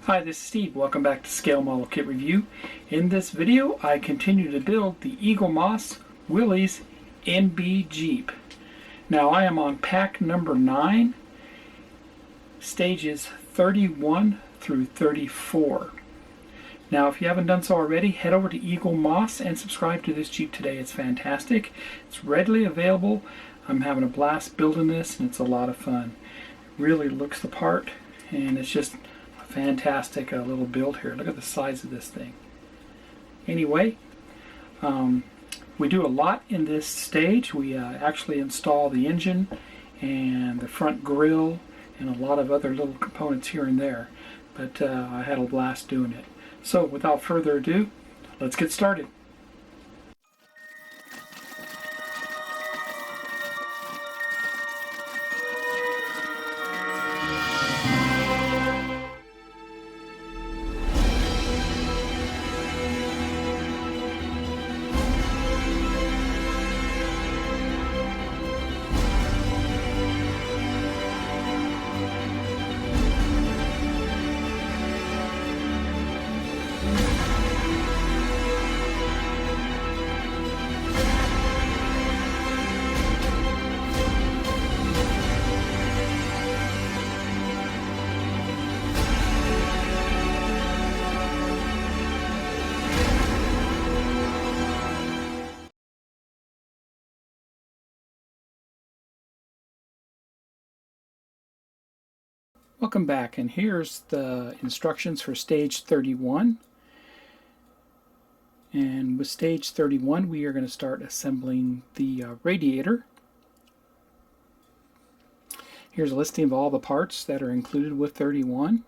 Hi, this is Steve. Welcome back to Scale Model Kit Review. In this video, I continue to build the Eagle Moss Willys NB Jeep. Now I am on pack number 9, stages 31 through 34. Now if you haven't done so already, head over to Eagle Moss and subscribe to this Jeep today. It's fantastic. It's readily available. I'm having a blast building this and it's a lot of fun. It really looks the part and it's just fantastic little build here. Look at the size of this thing. Anyway, we do a lot in this stage. We actually install the engine and the front grille and a lot of other little components here and there. But I had a blast doing it. So without further ado, let's get started. Welcome back, and here's the instructions for stage 31. And with stage 31 we are going to start assembling the radiator. Here's a listing of all the parts that are included with 31.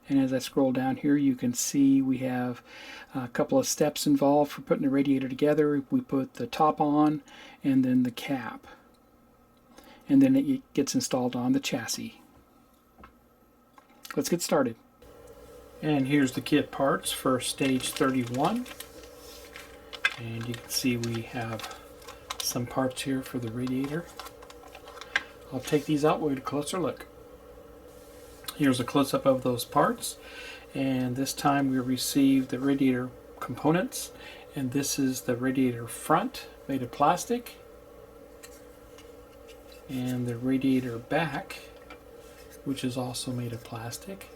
And as I scroll down here you can see we have a couple of steps involved for putting the radiator together. We put the top on and then the cap. And then it gets installed on the chassis. Let's get started. And here's the kit parts for stage 31. And you can see we have some parts here for the radiator. I'll take these out with a closer look. Here's a close-up of those parts. And this time we received the radiator components. And this is the radiator front made of plastic. And the radiator back, which is also made of plastic,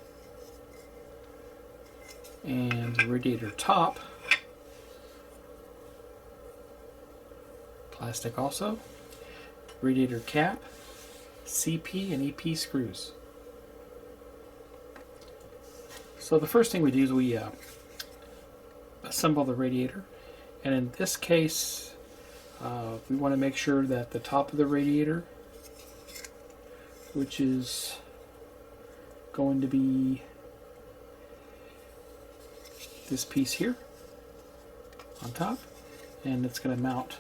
and the radiator top, plastic also, radiator cap, CP and EP screws. So the first thing we do is we assemble the radiator, and in this case we want to make sure that the top of the radiator, which is going to be this piece here on top, and it's going to mount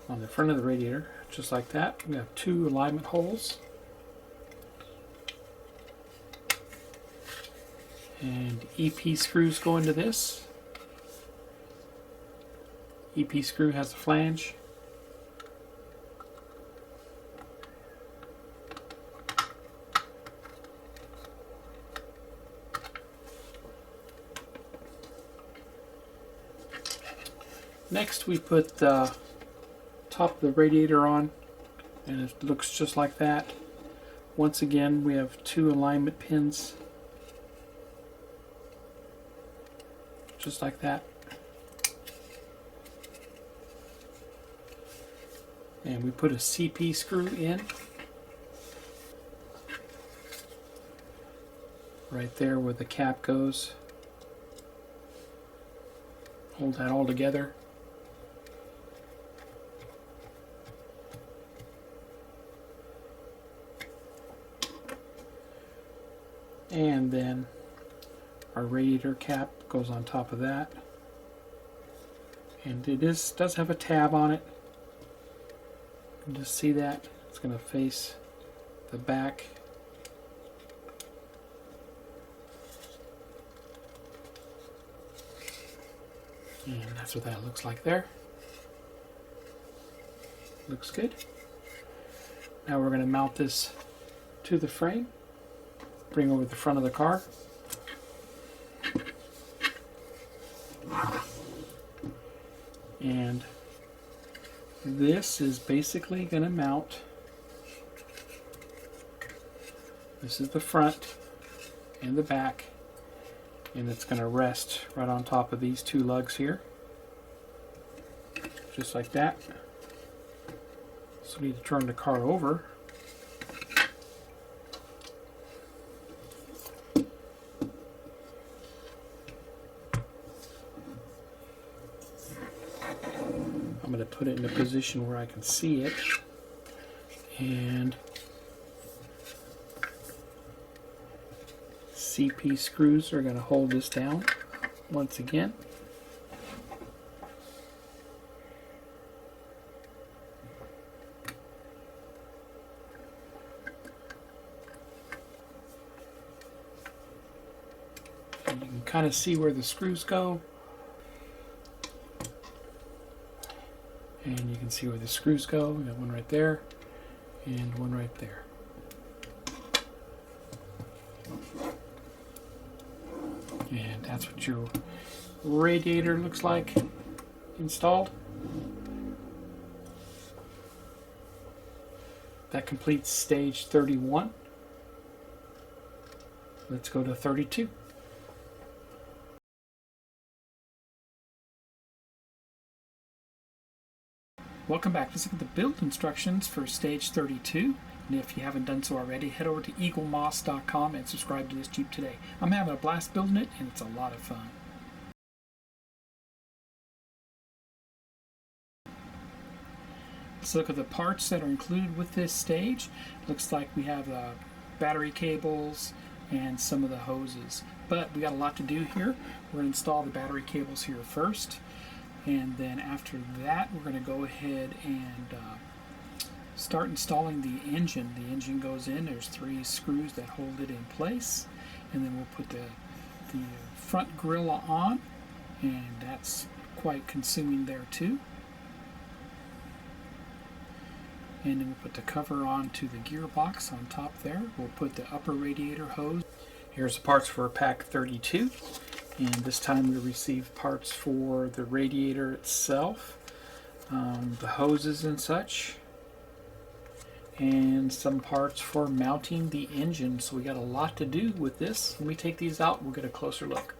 on the front of the radiator just like that. We have 2 alignment holes, and EP screws go into this. EP screw has a flange. Next we put the top of the radiator on, and it looks just like that. Once again we have 2 alignment pins, just like that. And we put a CP screw in, right there where the cap goes. Hold that all together. And then our radiator cap goes on top of that, and it does have a tab on it. You can just see that it's going to face the back. And that's what that looks like there. Looks good. Now we're going to mount this to the frame. bring over the front of the car. And this is basically going to mount. This is the front and the back, and it's going to rest right on top of these two lugs here, just like that. So we need to turn the car over. I'm going to put it in a position where I can see it, and CP screws are going to hold this down once again. And you can kind of see where the screws go. And you can see where the screws go. We got one right there and one right there. And that's what your radiator looks like installed. That completes stage 31. Let's go to 32. Welcome back. Let's look at the build instructions for stage 32. And if you haven't done so already, head over to eaglemoss.com and subscribe to this Jeep today. I'm having a blast building it, and it's a lot of fun. Let's look at the parts that are included with this stage. Looks like we have battery cables and some of the hoses. But we got a lot to do here. We're going to install the battery cables here first. And then after that, we're going to go ahead and start installing the engine. The engine goes in. There's 3 screws that hold it in place. And then we'll put the front grille on. And that's quite consuming there too. And then we'll put the cover onto the gearbox on top there. We'll put the upper radiator hose. Here's the parts for pack 32. And this time we received parts for the radiator itself, the hoses and such, and some parts for mounting the engine. So we got a lot to do with this. When we take these out, we'll get a closer look.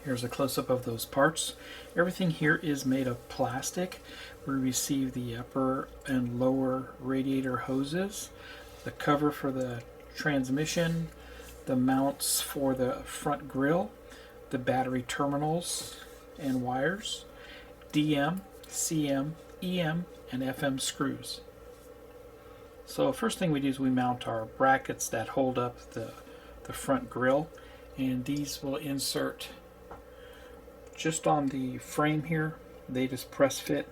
Here's a close-up of those parts. Everything here is made of plastic. We received the upper and lower radiator hoses, the cover for the transmission, the mounts for the front grille, the battery terminals and wires, DM, CM, EM, and FM screws. So first thing we do is we mount our brackets that hold up the front grille, and these will insert just on the frame here. They just press fit.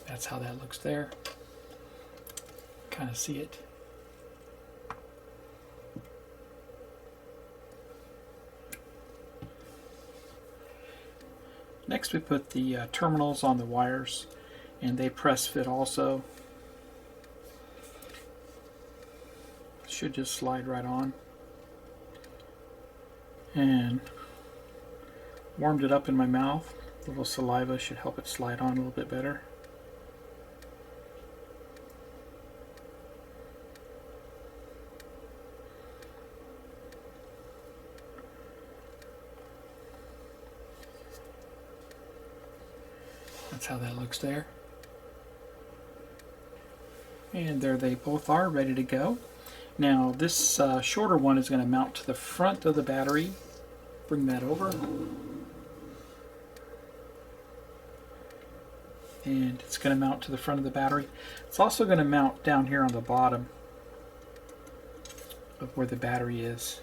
That's how that looks there. Kind of see it. Next we put the terminals on the wires, and they press fit also. Should just slide right on. And warmed it up in my mouth. A little saliva should help it slide on a little bit better. That's how that looks there. And there they both are, ready to go. Now this shorter one is going to mount to the front of the battery. Bring that over. And it's going to mount to the front of the battery. It's also going to mount down here on the bottom of where the battery is.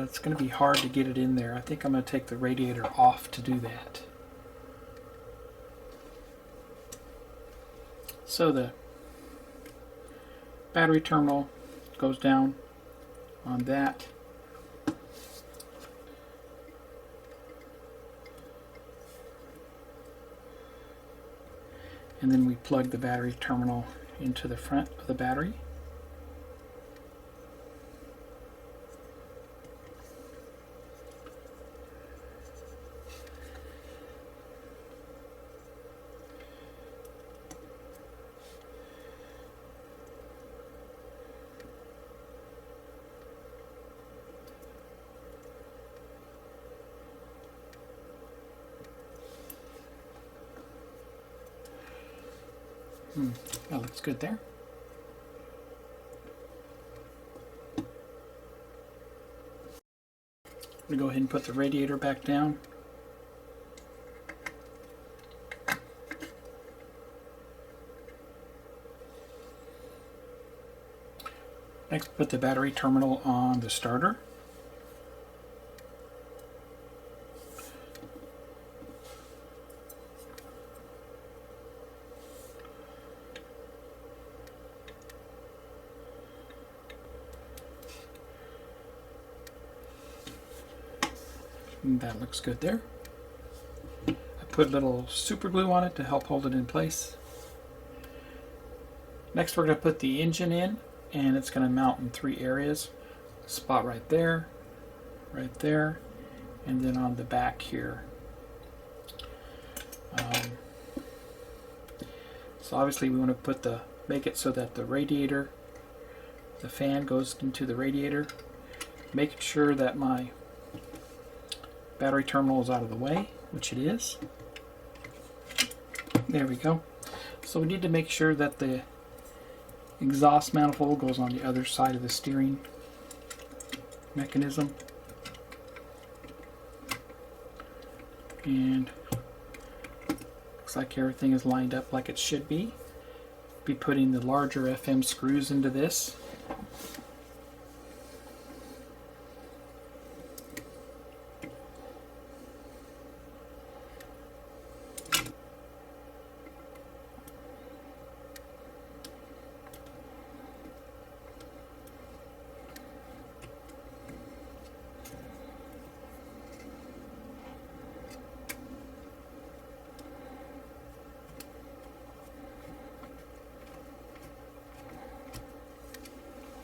It's going to be hard to get it in there. I think I'm going to take the radiator off to do that. So the battery terminal goes down on that. And then we plug the battery terminal into the front of the battery. That looks good there. I'm going to go ahead and put the radiator back down. Next, put the battery terminal on the starter. That looks good there. I put a little super glue on it to help hold it in place. Next we're going to put the engine in, and it's going to mount in 3 areas. Spot right there, and then on the back here. So obviously we want to make it so that the radiator, the fan goes into the radiator, making sure that my battery terminal is out of the way, which it is. There we go. So we need to make sure that the exhaust manifold goes on the other side of the steering mechanism. And looks like everything is lined up like it should be. Be putting the larger FM screws into this.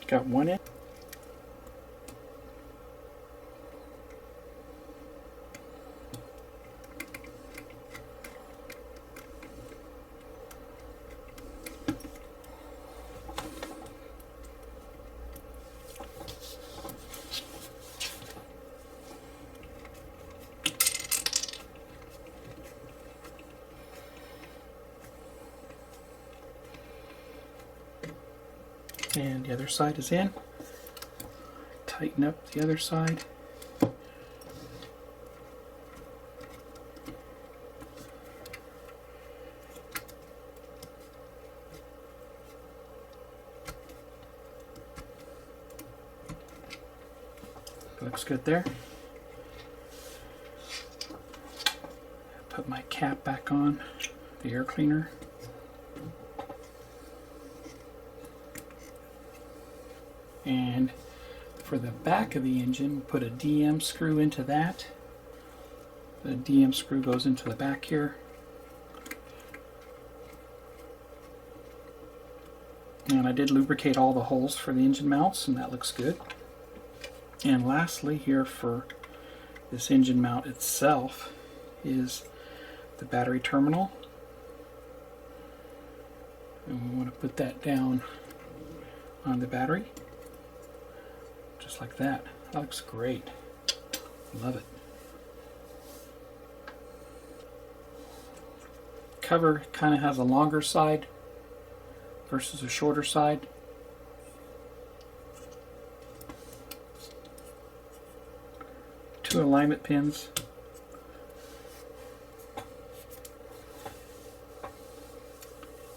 Got one in. And the other side is in. Tighten up the other side. Looks good there. Put my cap back on, the air cleaner. And for the back of the engine, put a DM screw into that. The DM screw goes into the back here. And I did lubricate all the holes for the engine mounts, and that looks good. And lastly, here for this engine mount itself is the battery terminal. And we want to put that down on the battery. Just like that. That looks great. Love it. Cover kind of has a longer side versus a shorter side. Two alignment pins.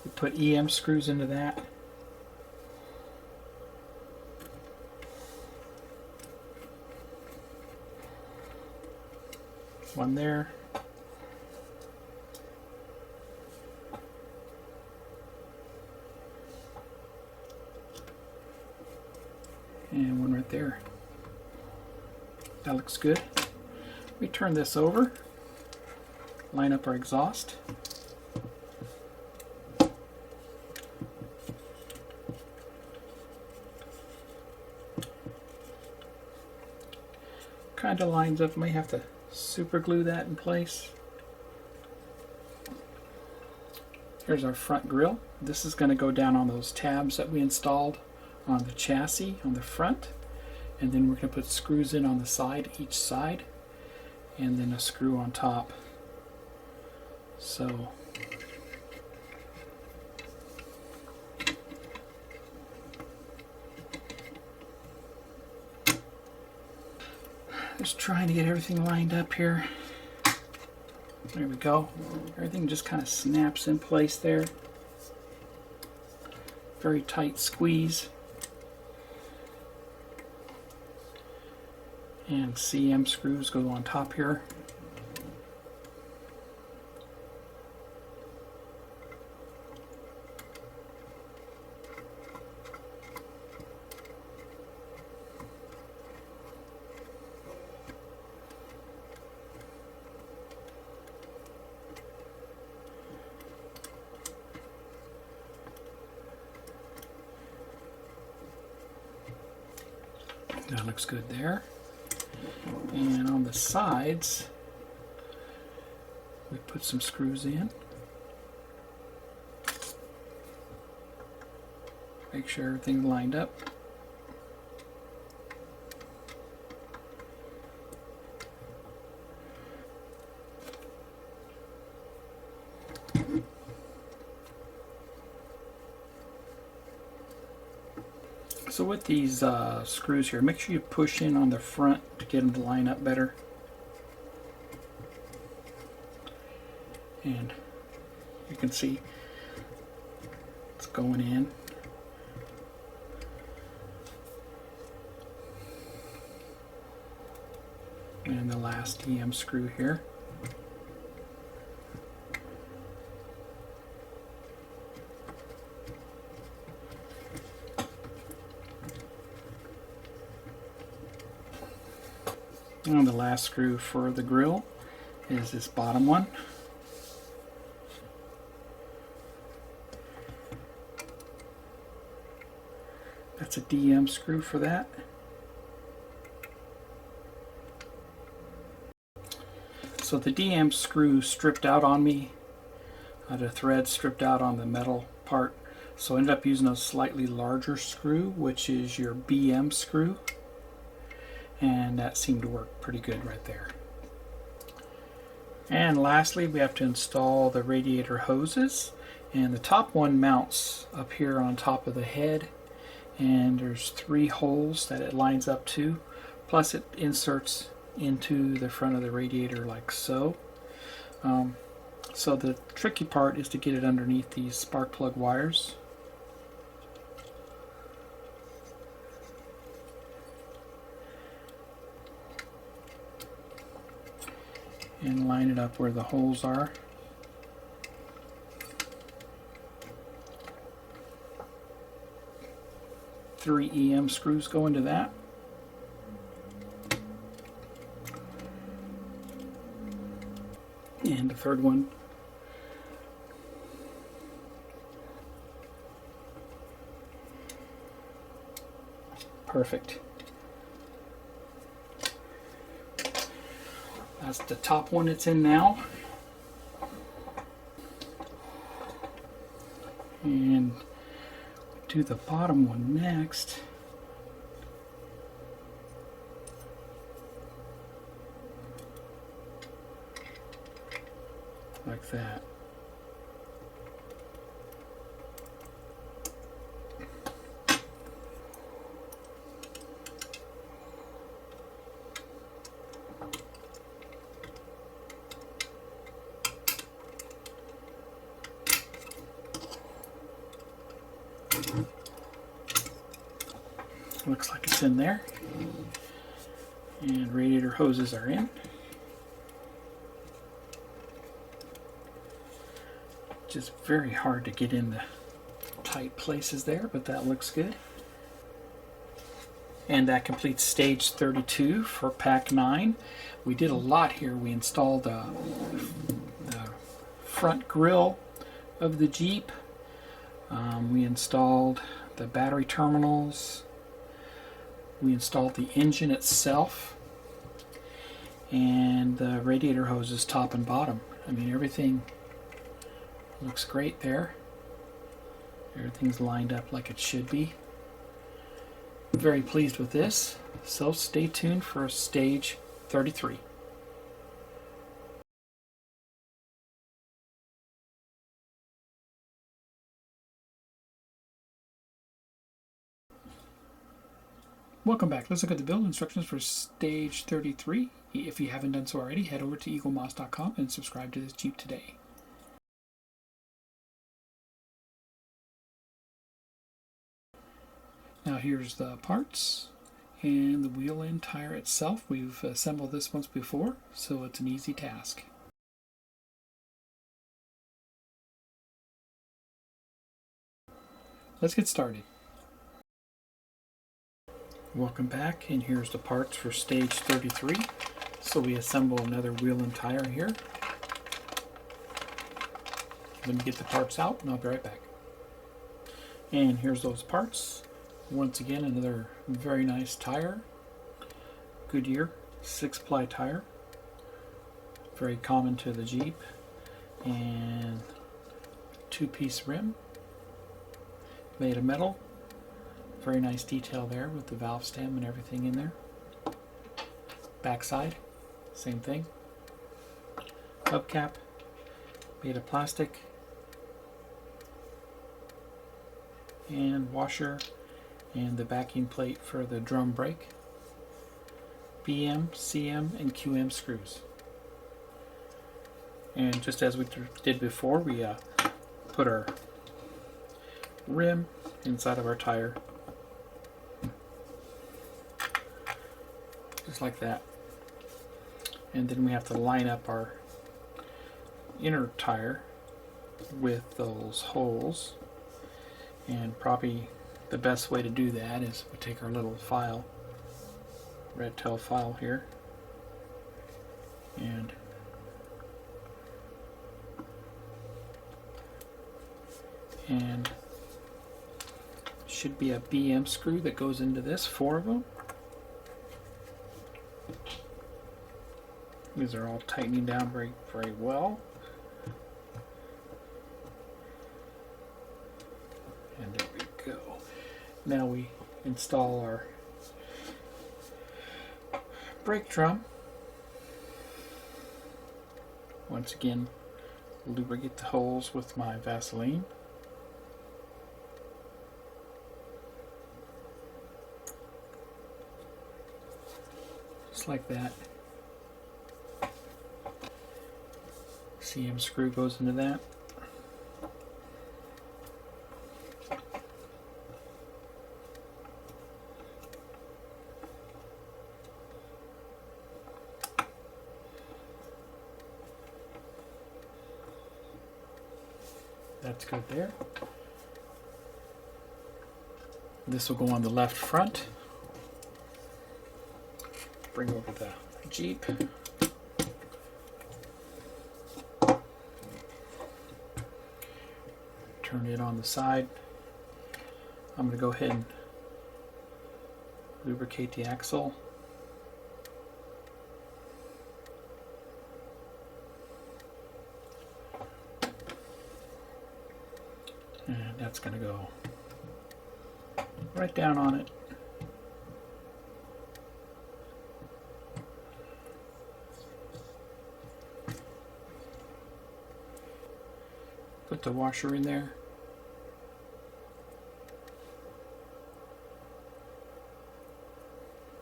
We put EM screws into that. One there. and one right there. That looks good. We turn this over, line up our exhaust. Kind of lines up. May have to super glue that in place. Here's our front grille. This is going to go down on those tabs that we installed on the chassis on the front, and then we're going to put screws in on the side, each side, and then a screw on top. So just trying to get everything lined up here. There we go. Everything just kind of snaps in place there. Very tight squeeze. And CM screws go on top here. That looks good there. And on the sides, we put some screws in. Make sure everything's lined up. So with these screws here, make sure you push in on the front to get them to line up better. And you can see it's going in. And the last EM screw here. And the last screw for the grill is this bottom one. That's a DM screw for that. So the DM screw stripped out on me. The thread stripped out on the metal part. So I ended up using a slightly larger screw, which is your BM screw. And that seemed to work pretty good right there. And lastly, we have to install the radiator hoses. And the top one mounts up here on top of the head. And there's 3 holes that it lines up to. Plus it inserts into the front of the radiator like so. So the tricky part is to get it underneath these spark plug wires. And line it up where the holes are. Three EM screws go into that. And the third one. Perfect. That's the top one it's in now. And do the bottom one next. Like that. Looks like it's in there. And radiator hoses are in. Just very hard to get in the tight places there, but that looks good. And that completes stage 32 for pack 9. We did a lot here. We installed the front grille of the Jeep. We installed the battery terminals. We installed the engine itself. And the radiator hoses top and bottom. I mean, everything looks great there. Everything's lined up like it should be. Very pleased with this. So stay tuned for stage 33. Welcome back. Let's look at the build instructions for stage 33. If you haven't done so already, head over to eaglemoss.com and subscribe to this Jeep today. Now here's the parts and the wheel and tire itself. We've assembled this once before, so it's an easy task. Let's get started. Welcome back, and here's the parts for stage 33. So we assemble another wheel and tire here. Let me get the parts out and I'll be right back. And here's those parts. Once again, another very nice tire. Goodyear 6-ply tire. Very common to the Jeep. And 2-piece rim. Made of metal. Very nice detail there with the valve stem and everything in there. Backside, same thing. Hubcap, made of plastic. And washer, and the backing plate for the drum brake. BM, CM, and QM screws. And just as we did before, we put our rim inside of our tire. Just like that. And then we have to line up our inner tire with those holes. And probably the best way to do that is we take our little file, red tail file here, and should be a BM screw that goes into this, 4 of them. These are all tightening down very, very well. And there we go. Now we install our brake drum. Once again, lubricate the holes with my Vaseline. Just like that. CM screw goes into that. That's good there. This will go on the left front. Bring over the Jeep. Turn it on the side. I'm going to go ahead and lubricate the axle. And that's going to go right down on it. Put the washer in there.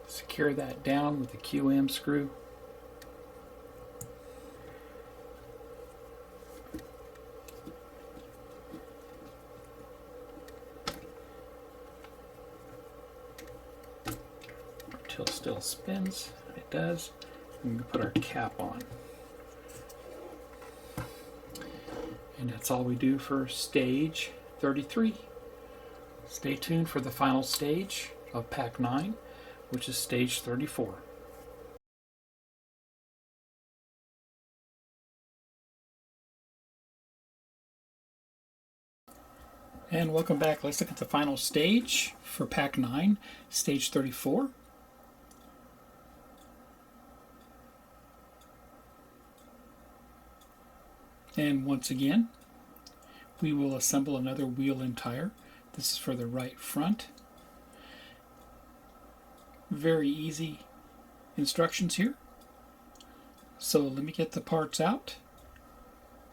Secure that down with the QM screw. Until it still spins. It does. We can put our cap on. And that's all we do for stage 33. Stay tuned for the final stage of Pack 9. which is stage 34. And welcome back. Let's look at the final stage for Pack 9, stage 34. And once again, we will assemble another wheel and tire. This is for the right front. Very easy instructions here. So let me get the parts out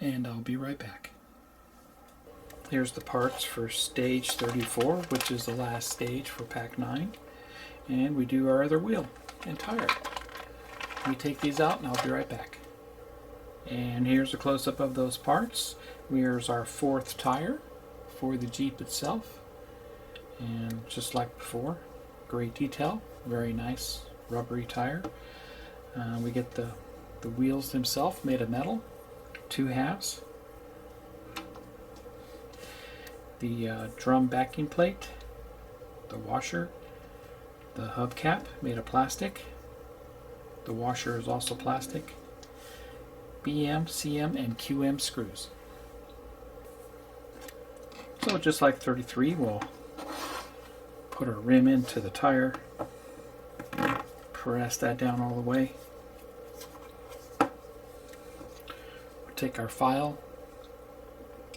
and I'll be right back. Here's the parts for stage 34, which is the last stage for Pack 9. And we do our other wheel and tire. We take these out and I'll be right back. And here's a close-up of those parts. Here's our 4th tire for the Jeep itself. And just like before, great detail, very nice rubbery tire. We get the wheels themselves made of metal, 2 halves. The drum backing plate, the washer, the hubcap made of plastic. The washer is also plastic. BM, CM, and QM screws. So just like 33, we'll put our rim into the tire, press that down all the way. We'll take our file,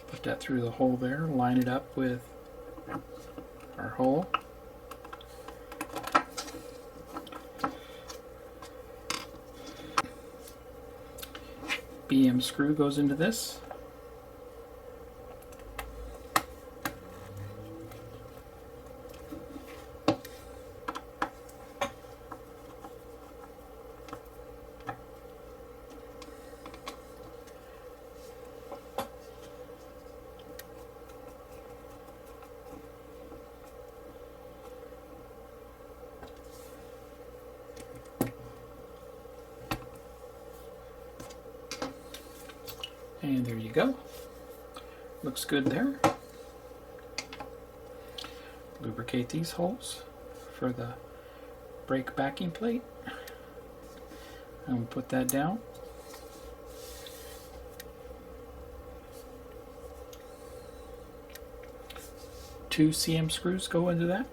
put that through the hole there, line it up with our hole. BM screw goes into this. And there you go. Looks good there. Lubricate these holes for the brake backing plate. And we'll put that down. Two CM screws go into that.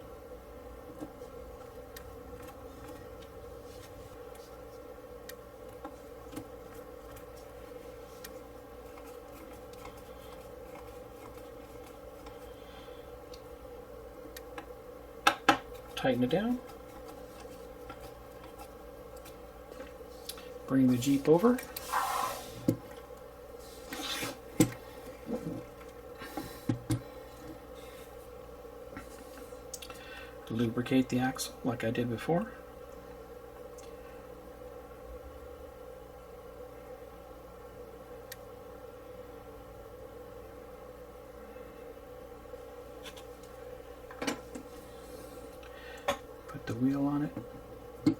Tighten it down. Bring the Jeep over. Lubricate the axle like I did before. Put the wheel on it.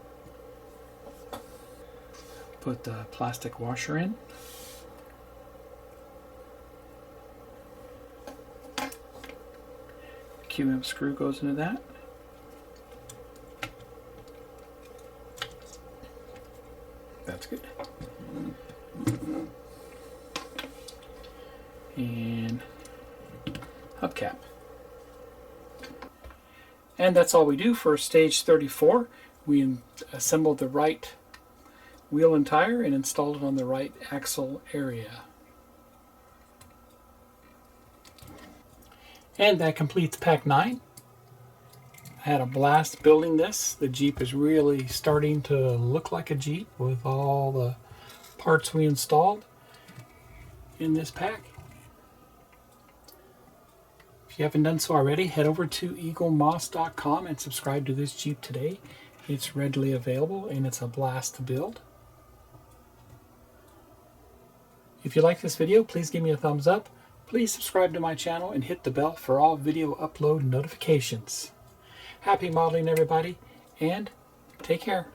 Put the plastic washer in. QM screw goes into that. That's good. And hubcap. And that's all we do for stage 34. We assembled the right wheel and tire and installed it on the right axle area. And that completes Pack 9. I had a blast building this. The Jeep is really starting to look like a Jeep with all the parts we installed in this pack. If you haven't done so already, head over to eaglemoss.com and subscribe to this Jeep today. It's readily available and it's a blast to build. If you like this video, please give me a thumbs up. Please subscribe to my channel and hit the bell for all video upload notifications. Happy modeling, everybody, and take care.